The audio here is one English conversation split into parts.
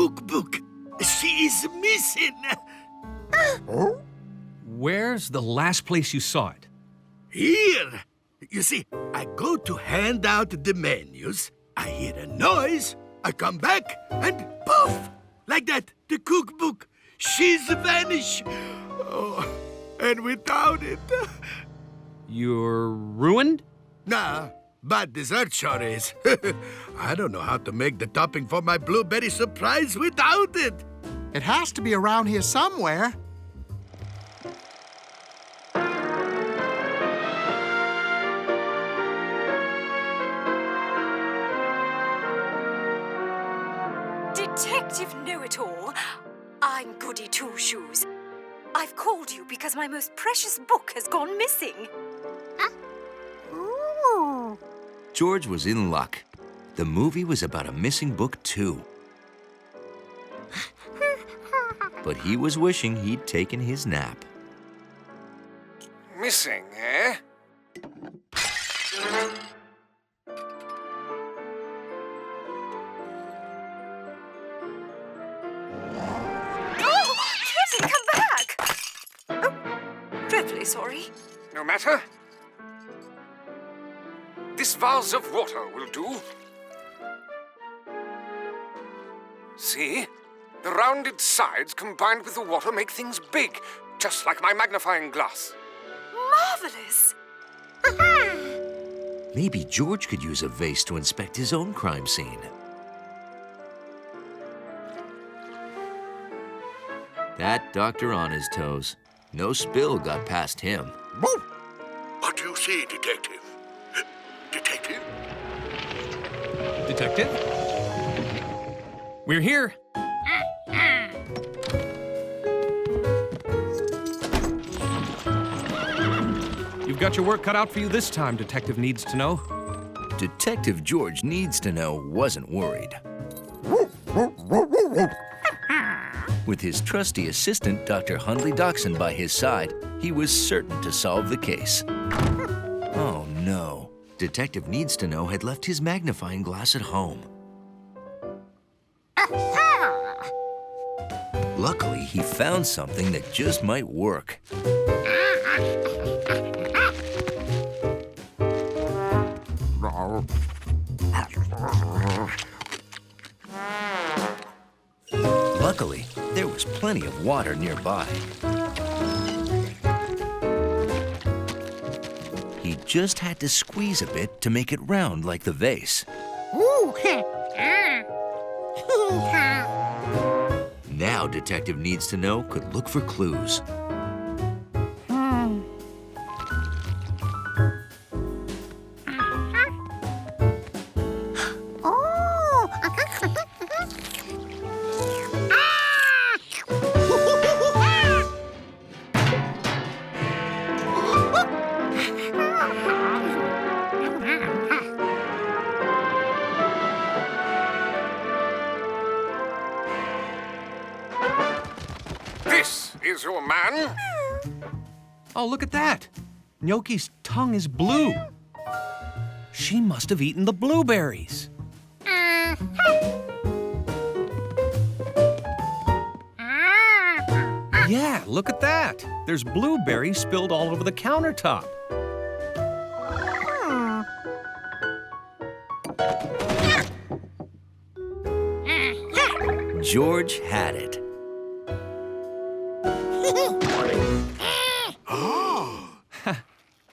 cookbook. She is missing. Where's the last place you saw it? Here. You see, I go to hand out the menus. I hear a noise. I come back, and poof! Like that, the cookbook. She's vanished. Oh, and without it... You're ruined? Nah, but dessert sure is. I don't know how to make the topping for my blueberry surprise without it. It has to be around here somewhere. Detective Know-It-All, I'm Goody Two-Shoes. I've called you because my most precious book has gone missing. Ooh. George was in luck. The movie was about a missing book, too. But he was wishing he'd taken his nap. Missing, eh? Oh, Kevin, come back! Oh, dreadfully sorry. No matter. This vase of water will do. See? The rounded sides combined with the water make things big, just like my magnifying glass. Marvelous! Maybe George could use a vase to inspect his own crime scene. That doctor on his toes. No spill got past him. What do you see, Detective? Detective? Detective? We're here. You've got your work cut out for you this time, Detective Needs to Know. Detective George Needs to Know wasn't worried. With his trusty assistant, Dr. Hundley Dachshund, by his side, he was certain to solve the case. Oh, no. Detective Needs to Know had left his magnifying glass at home. Luckily, he found something that just might work. Luckily, there was plenty of water nearby. He just had to squeeze a bit to make it round like the vase. Now Detective Needs to Know could look for clues. This is your man? Oh, look at that. Gnocchi's tongue is blue. She must have eaten the blueberries. Yeah, look at that. There's blueberries spilled all over the countertop. George had it.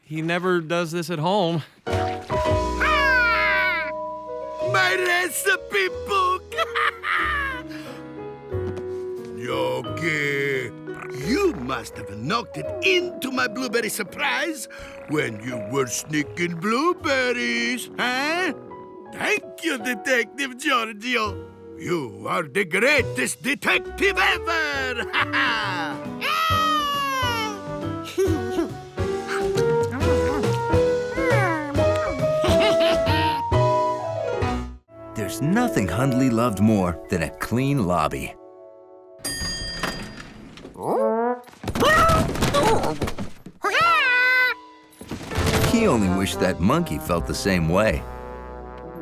He never does this at home. My recipe book! Gnocchi, you must have knocked it into my blueberry surprise when you were sneaking blueberries, huh? Thank you, Detective Giorgio. You are the greatest detective ever! There's nothing Hundley loved more than a clean lobby. He only wished that monkey felt the same way.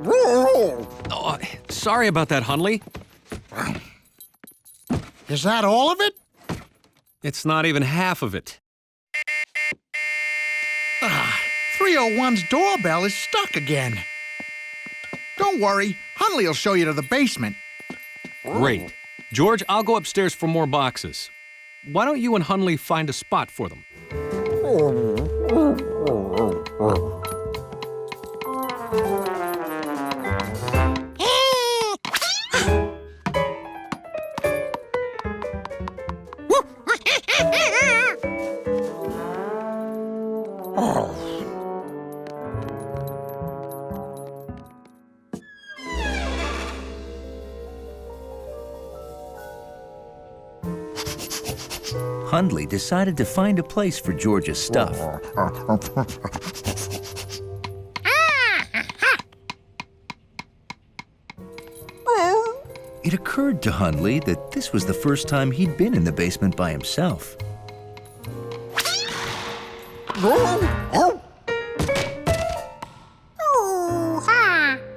Oh, sorry about that, Hundley. Is that all of it? It's not even half of it. 301's doorbell is stuck again. Don't worry, Hundley will show you to the basement. Great. George, I'll go upstairs for more boxes. Why don't you and Hundley find a spot for them? Hundley decided to find a place for George's stuff. It occurred to Hundley that this was the first time he'd been in the basement by himself.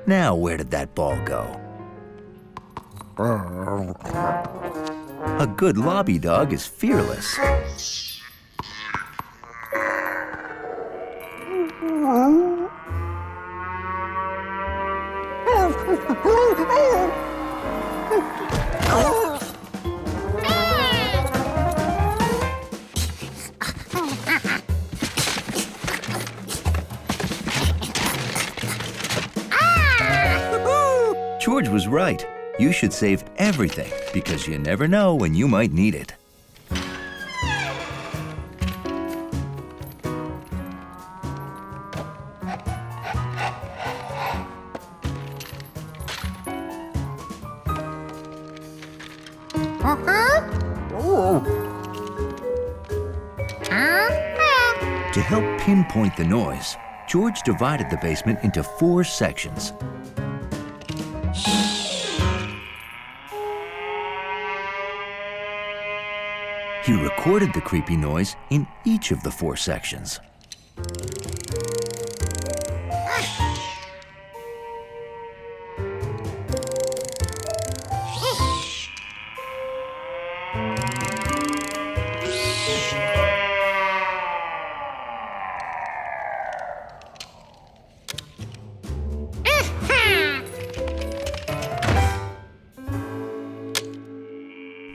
Now, where did that ball go? A good lobby dog is fearless. George was right. You should save everything because you never know when you might need it. To help pinpoint the noise, George divided the basement into 4 sections. He recorded the creepy noise in each of the 4 sections.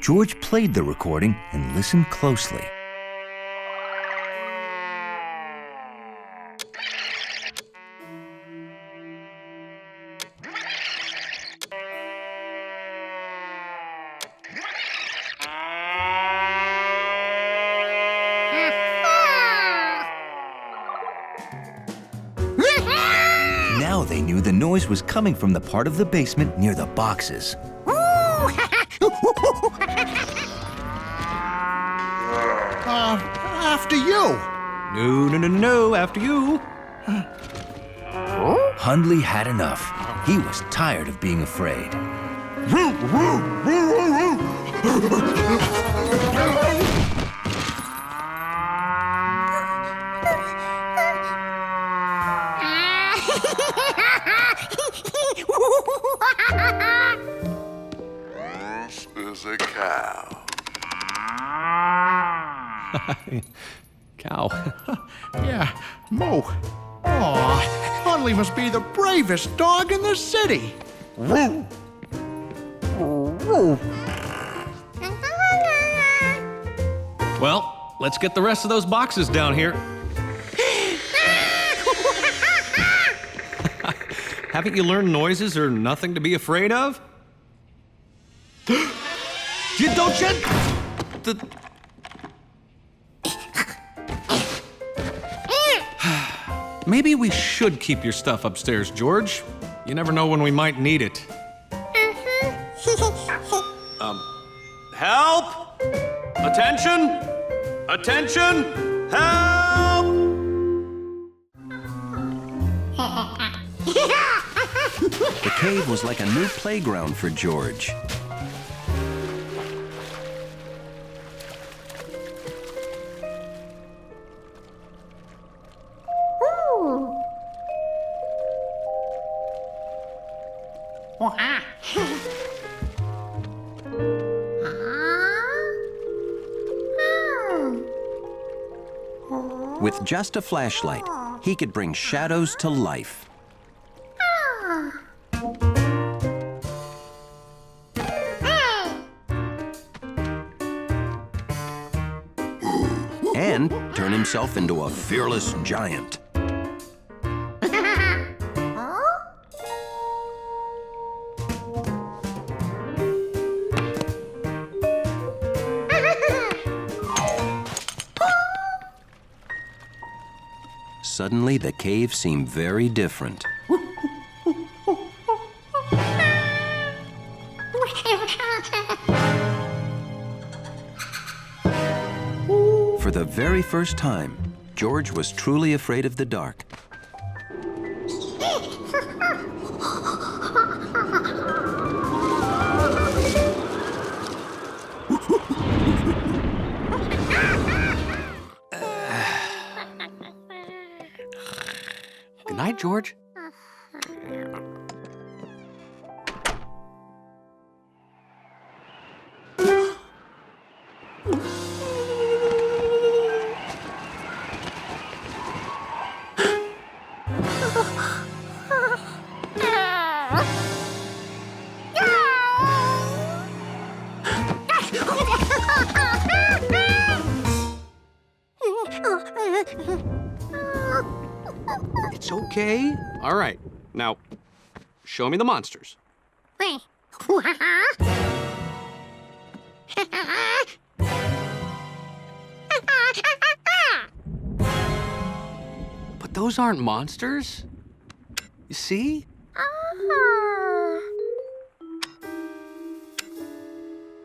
George played the recording and listened closely. Now they knew the noise was coming from the part of the basement near the boxes. After you. No, after you. Hundley had enough. He was tired of being afraid. This is a cow. Cow. Yeah, moo. Aw, Hundley must be the bravest dog in the city. Well, let's get the rest of those boxes down here. Haven't you learned noises are nothing to be afraid of? Don't you? Maybe we should keep your stuff upstairs, George. You never know when we might need it. Help! Attention! Attention! Help! The cave was like a new playground for George. With just a flashlight, he could bring shadows to life. And turn himself into a fearless giant. Suddenly, the cave seemed very different. For the very first time, George was truly afraid of the dark. Good night, George. It's okay. All right. Now, show me the monsters. But those aren't monsters. You see?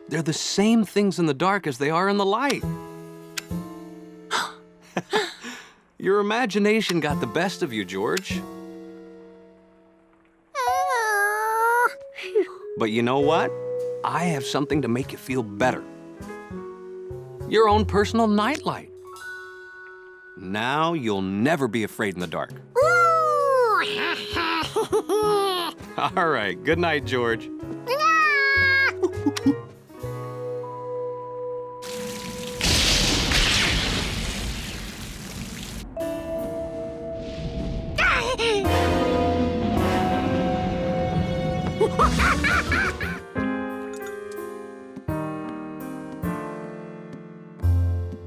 They're the same things in the dark as they are in the light. Your imagination got the best of you, George. But you know what? I have something to make you feel better. Your own personal nightlight. Now you'll never be afraid in the dark. All right, good night, George.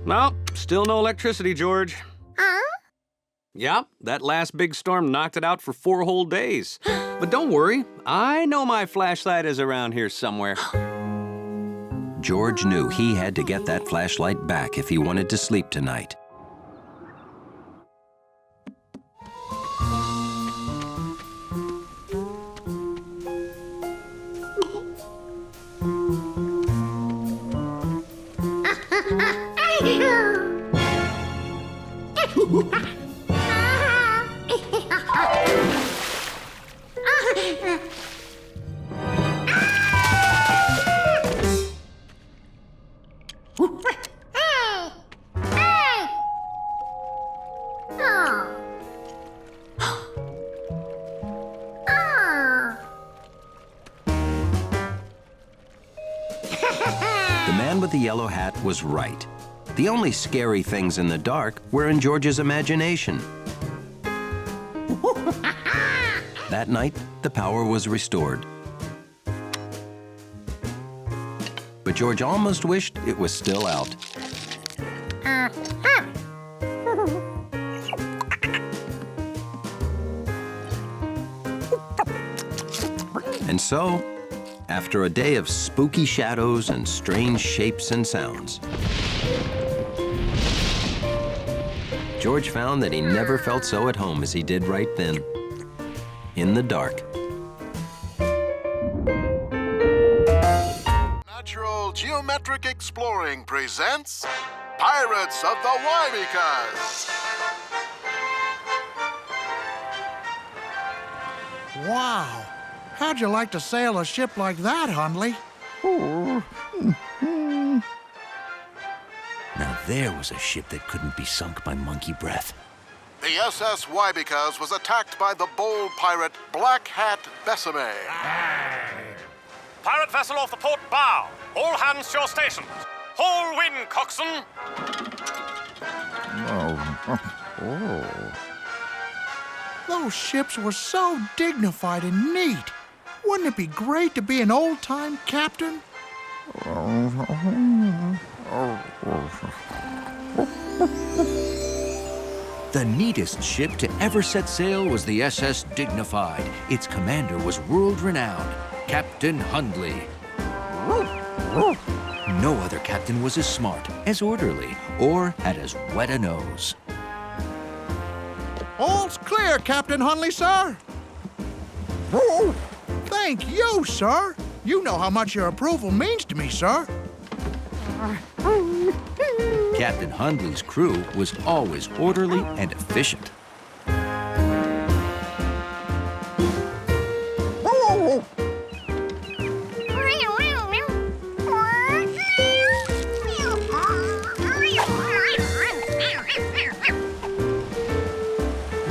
Well, still no electricity, George. Yep, that last big storm knocked it out for 4 whole days. But don't worry, I know my flashlight is around here somewhere. George knew he had to get that flashlight back if he wanted to sleep tonight. The man with the yellow hat was right. The only scary things in the dark were in George's imagination. That night, the power was restored. But George almost wished it was still out. And so, after a day of spooky shadows and strange shapes and sounds, George found that he never felt so at home as he did right then, in the dark. Natural Geometric Exploring presents Pirates of the Wybecas. Wow. How'd you like to sail a ship like that, Hundley? Now there was a ship that couldn't be sunk by monkey breath. The SS Wybecas was attacked by the bold pirate Black Hat Besame. Pirate vessel off the port bow. All hands to your stations. Whole wind, coxswain. Oh, Those ships were so dignified and neat. Wouldn't it be great to be an old-time captain? The neatest ship to ever set sail was the SS Dignified. Its commander was world-renowned, Captain Hundley. No other captain was as smart, as orderly, or had as wet a nose. All's clear, Captain Hundley, sir. Thank you, sir. You know how much your approval means to me, sir. Captain Hundley's crew was always orderly and efficient.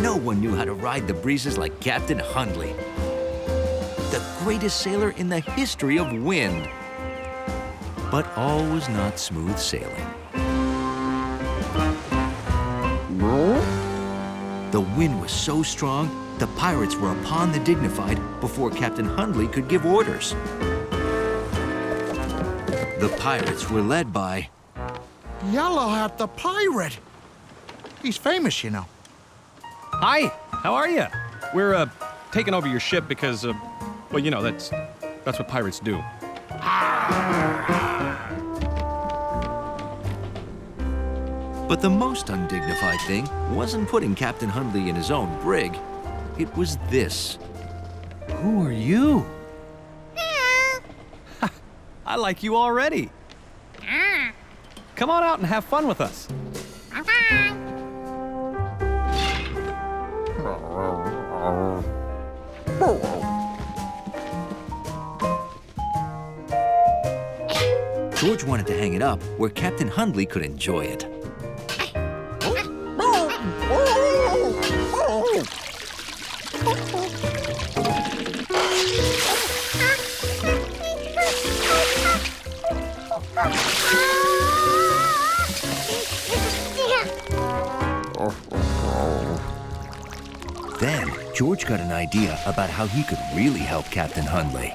No one knew how to ride the breezes like Captain Hundley, the greatest sailor in the history of wind. But all was not smooth sailing. The wind was so strong, the pirates were upon the Dignified before Captain Hundley could give orders. The pirates were led by Yellow Hat the pirate. He's famous, you know. Hi, how are you? We're taking over your ship because, well, you know, that's what pirates do. But the most undignified thing wasn't putting Captain Hundley in his own brig. It was this. Who are you? I like you already. Come on out and have fun with us. George wanted to hang it up where Captain Hundley could enjoy it. Then, George got an idea about how he could really help Captain Hundley.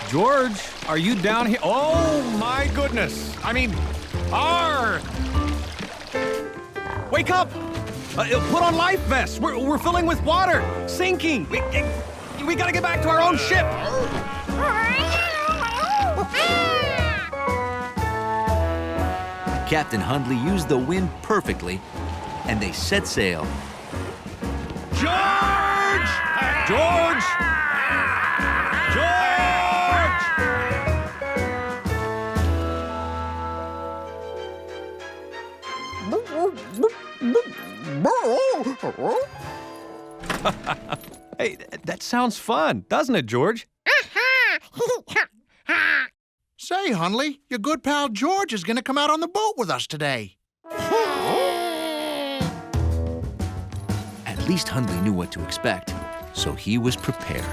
George, are you down here? Oh, my goodness. I mean, Wake up! Put on life vests. We're filling with water. Sinking. We gotta get back to our own ship. Captain Hundley used the wind perfectly, and they set sail. George! George! George! Hey, that sounds fun, doesn't it, George? Say, Hundley, your good pal George is gonna come out on the boat with us today. At least Hundley knew what to expect, so he was prepared.